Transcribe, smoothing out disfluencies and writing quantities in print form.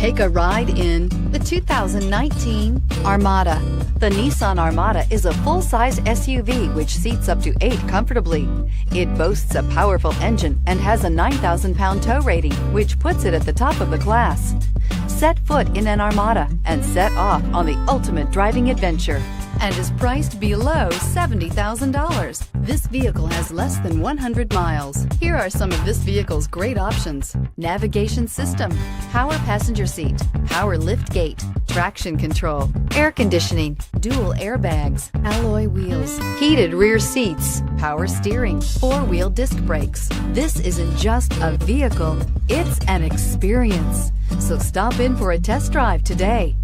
Take a ride in the 2019 Armada. The Nissan Armada is a full-size SUV which seats up to 8 comfortably. It boasts a powerful engine and has a 9,000-pound tow rating, which puts it at the top of the class. Set foot in an Armada and set off on the ultimate driving adventure, and is priced below $70,000. This vehicle has less than 100 miles. Here are some of this vehicle's great options: navigation system, power passenger seat, power lift gate, traction control, air conditioning, dual airbags, alloy wheels, heated rear seats, power steering, 4-wheel disc brakes. This isn't just a vehicle, it's an experience. So stop in for a test drive today.